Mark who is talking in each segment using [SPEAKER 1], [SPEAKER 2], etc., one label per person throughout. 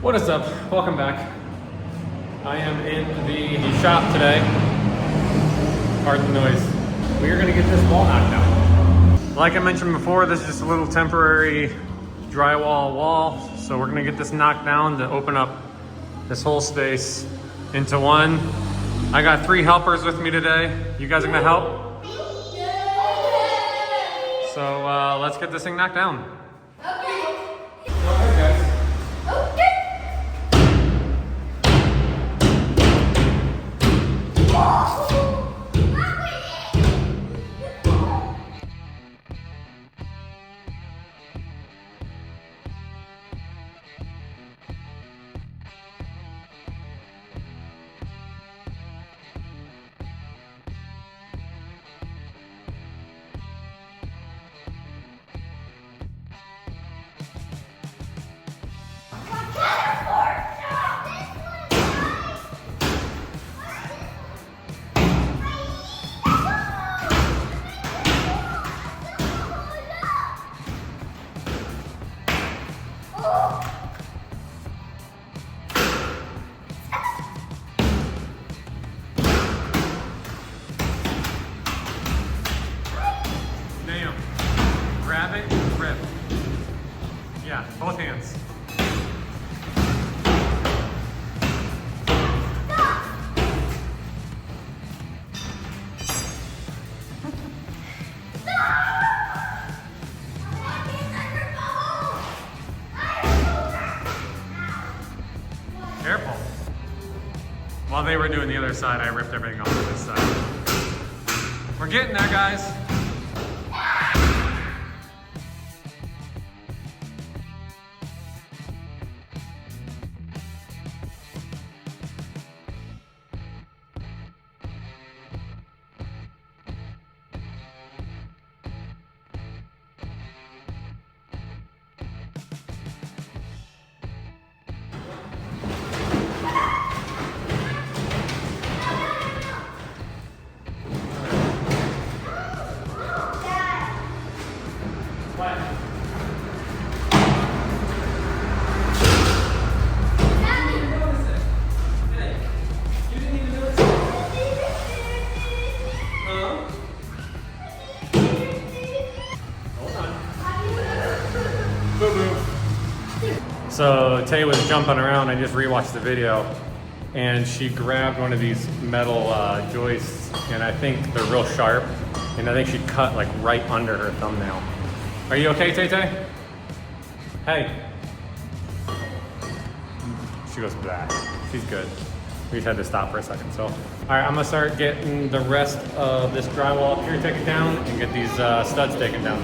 [SPEAKER 1] What is up? Welcome back. I am in the shop today. Pardon the noise. We are gonna get this wall knocked down. Like I mentioned before, this is just a little temporary drywall wall. So we're gonna get this knocked down to open up this whole space into one. I got 3 helpers with me today. You guys are gonna help? So let's get this thing knocked down. Okay. Go ahead, guys. Grab it and rip. Yeah, both hands. Careful. While they were doing the other side, I ripped everything off of this side. We're getting there, guys. So Tay was jumping around. I just rewatched the video, and she grabbed one of these metal joists, and I think they're real sharp, and I think she cut like right under her thumbnail. Are you okay, Tay Tay? Hey. She goes back. She's good. We just had to stop for a second. So, all right, I'm gonna start getting the rest of this drywall up here taken down and get these studs taken down.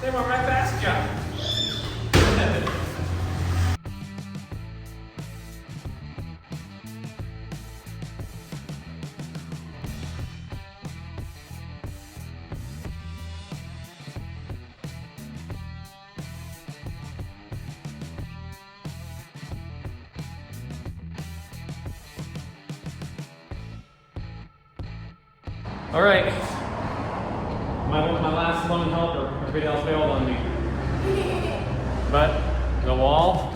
[SPEAKER 1] They went right past you. All right. My last lone helper. Everybody else failed on me. But the wall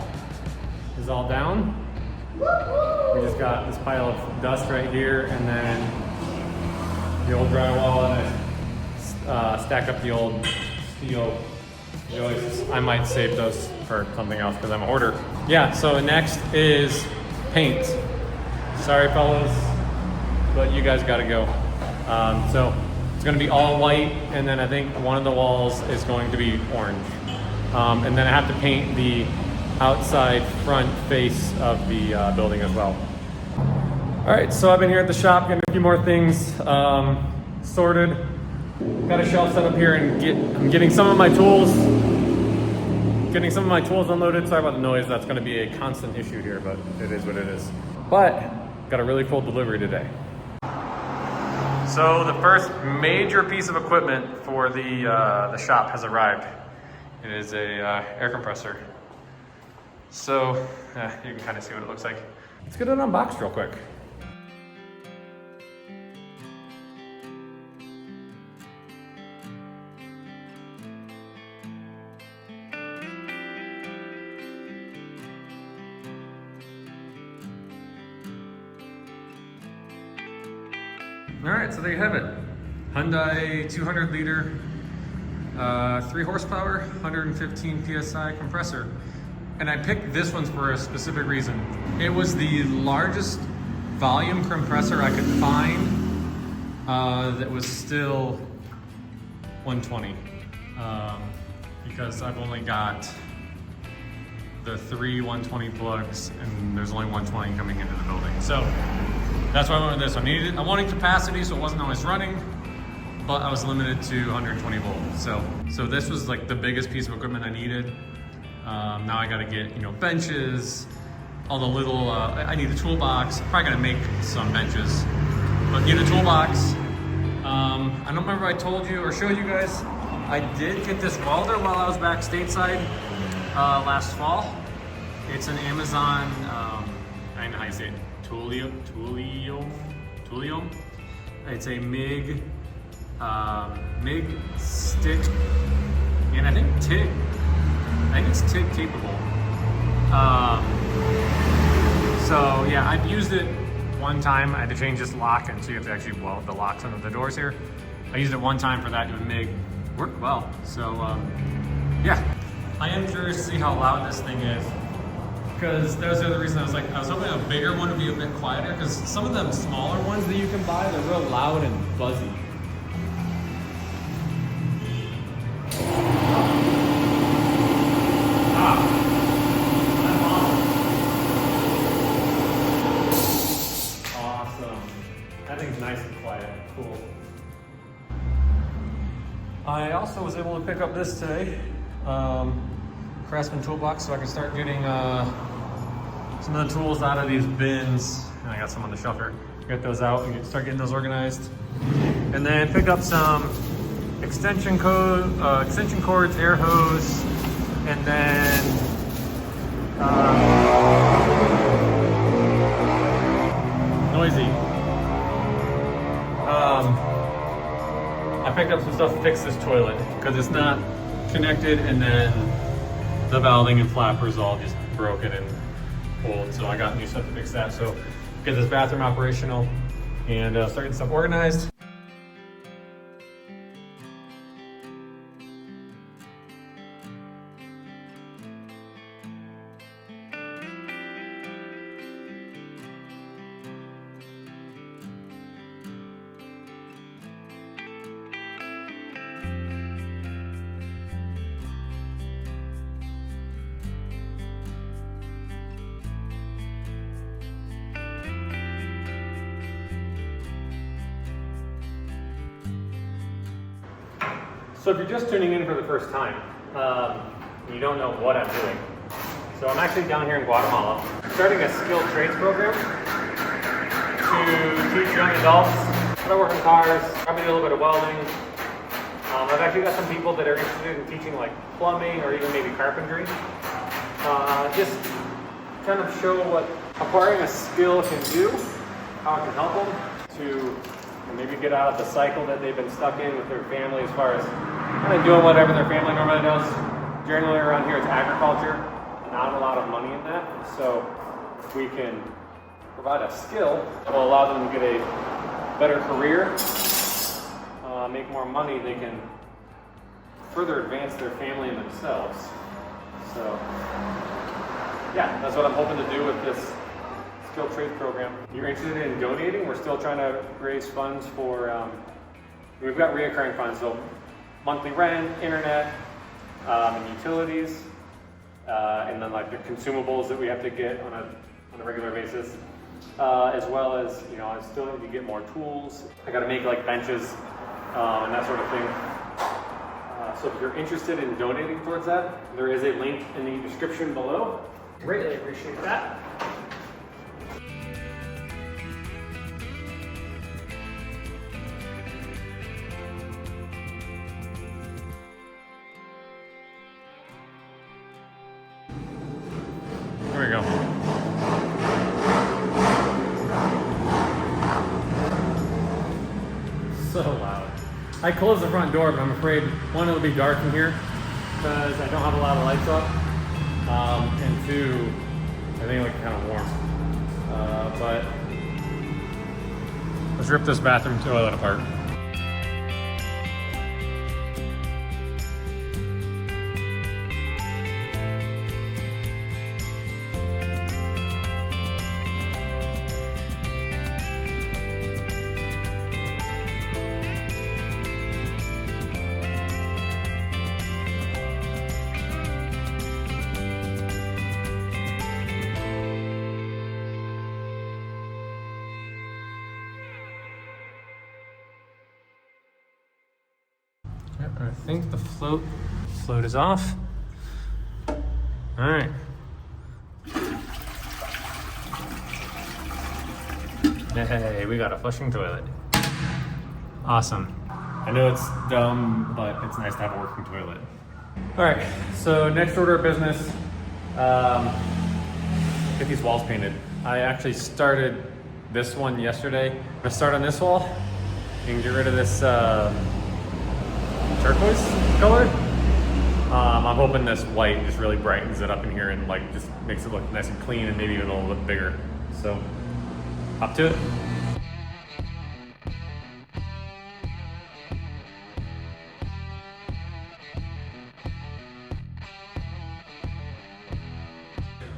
[SPEAKER 1] is all down. We just got this pile of dust right here, and then the old drywall, and I stack up the old steel joists. I might save those for something else because I'm a hoarder. Yeah, so next is paint. Sorry, fellas, but you guys gotta go. So it's gonna be all white, and then I think one of the walls is going to be orange. And then I have to paint the outside front face of the building as well. All right, so I've been here at the shop getting a few more things sorted. Got a shelf set up here, and I'm getting some of my tools. Getting some of my tools unloaded. Sorry about the noise. That's gonna be a constant issue here, but it is what it is. But got a really cool delivery today. So the first major piece of equipment for the shop has arrived. It is a air compressor. So you can kind of see what it looks like. Let's get it unboxed real quick. All right, so there you have it. Hyundai 200 liter, 3 horsepower, 115 PSI compressor. And I picked this one for a specific reason. It was the largest volume compressor I could find that was still 120. Because I've only got the 3 120 plugs and there's only 120 coming into the building. So that's why I went with this. I wanted capacity, so it wasn't always running, but I was limited to 120 volts. So this was like the biggest piece of equipment I needed. Now I gotta get, benches, all the little, I need a toolbox. I'm probably gonna make some benches, but need a toolbox. I don't remember if I told you or showed you guys, I did get this welder while I was back stateside last fall. It's an Amazon, I don't know how you say it, Thulium. It's a MIG stick, and I think it's TIG capable. So yeah, I've used it one time. I had to change this lock, and so you have to actually weld the locks under the doors here. I used it one time for that doing MIG. Worked well. So yeah, I am curious to see how loud this thing is, because that was the other reason I was hoping a bigger one would be a bit quieter, because some of them smaller ones that you can buy, they're real loud and buzzy. I also was able to pick up this today, Craftsman toolbox, so I can start getting some of the tools out of these bins. And I got some on the shelf here. Get those out and start getting those organized. And then pick up some extension cords, air hose, and then noisy. I picked up some stuff to fix this toilet because it's not connected, and then the valving and flappers all just broken and pulled. So I got new stuff to fix that. So get this bathroom operational and start getting stuff organized. So if you're just tuning in for the first time, you don't know what I'm doing. So I'm actually down here in Guatemala, starting a skilled trades program to teach young adults how to work on cars, probably do a little bit of welding. I've actually got some people that are interested in teaching like plumbing or even maybe carpentry. Just kind of show what acquiring a skill can do, how it can help them to maybe get out of the cycle that they've been stuck in with their family as far as kind of doing whatever their family normally does. Generally around here it's agriculture, not a lot of money in that. So if we can provide a skill that will allow them to get a better career, make more money, they can further advance their family and themselves. So yeah, that's what I'm hoping to do with this skilled trade program. If you're interested in donating, we're still trying to raise funds for, we've got reoccurring funds, so monthly rent, internet, and utilities, and then like the consumables that we have to get on a regular basis, as well as, I still need to get more tools. I got to make like benches and that sort of thing. So if you're interested in donating towards that, there is a link in the description below. Greatly appreciate that. There we go. So loud. I closed the front door, but I'm afraid, one, it'll be dark in here because I don't have a lot of lights up, and two, I think it'll get kind of warm. But let's rip this bathroom toilet apart. I think the float is off. All right. Hey, we got a flushing toilet. Awesome. I know it's dumb, but it's nice to have a working toilet. All right, so next order of business, get these walls painted. I actually started this one yesterday. I'm gonna start on this wall and get rid of this turquoise color. I'm hoping this white just really brightens it up in here and like just makes it look nice and clean and maybe even a little bit bigger. So, up to it.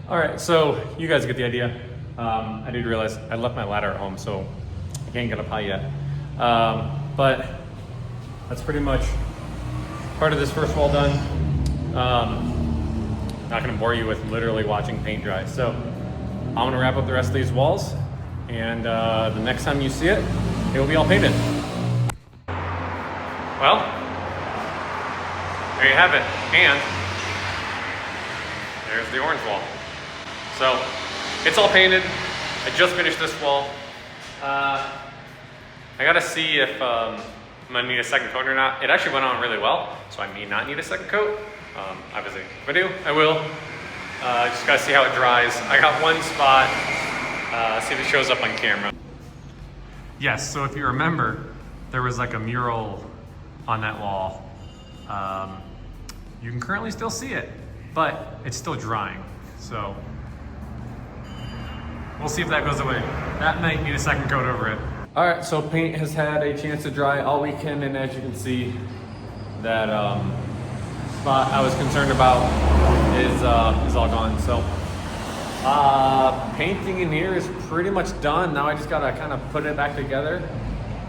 [SPEAKER 1] All right, so you guys get the idea. I did realize I left my ladder at home, so I can't get up high yet. But that's pretty much part of this first wall done. Not gonna bore you with literally watching paint dry. So I'm gonna wrap up the rest of these walls, and the next time you see it, it will be all painted. Well, there you have it. And there's the orange wall. So it's all painted. I just finished this wall. I gotta see if I'm gonna need a second coat or not. It actually went on really well, so I may not need a second coat. Obviously, if I do, I will. Just gotta see how it dries. I got one spot, see if it shows up on camera. Yes, so if you remember, there was like a mural on that wall. You can currently still see it, but it's still drying. So we'll see if that goes away. That might need a second coat over it. All right, so paint has had a chance to dry all weekend, and as you can see, that spot I was concerned about is all gone. So painting in here is pretty much done. Now I just gotta kind of put it back together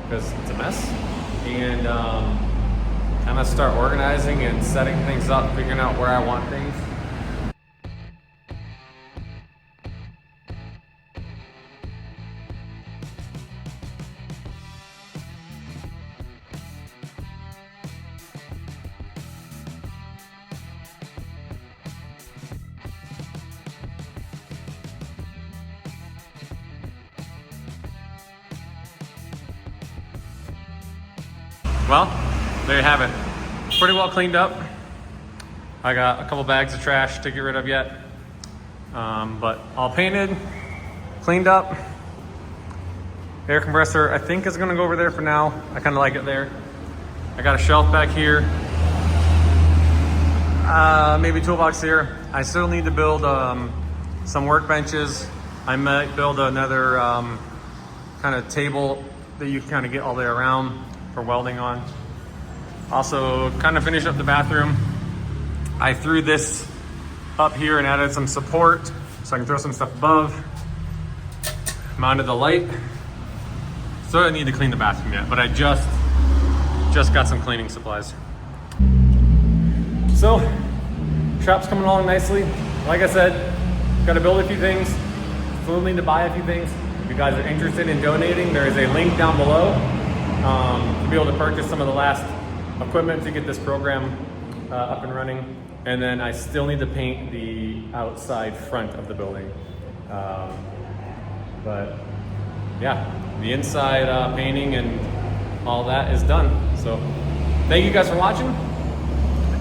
[SPEAKER 1] because it's a mess, and kind of start organizing and setting things up, figuring out where I want things. Well, there you have it. Pretty well cleaned up. I got a couple bags of trash to get rid of yet. But all painted, cleaned up. Air compressor, I think is gonna go over there for now. I kinda like it there. I got a shelf back here. Maybe toolbox here. I still need to build some workbenches. I might build another kind of table that you can kind of get all the way around for welding on. Also, kind of finish up the bathroom. I threw this up here and added some support so I can throw some stuff above. Mounted the light. Still don't need to clean the bathroom yet, but I just got some cleaning supplies. So, shop's coming along nicely. Like I said, got to build a few things. Still need to buy a few things. If you guys are interested in donating, there is a link down below to be able to purchase some of the last equipment to get this program up and running. And then I still need to paint the outside front of the building. But yeah, the inside painting and all that is done. So thank you guys for watching.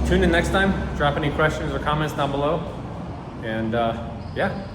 [SPEAKER 1] Tune in next time. Drop any questions or comments down below. And yeah.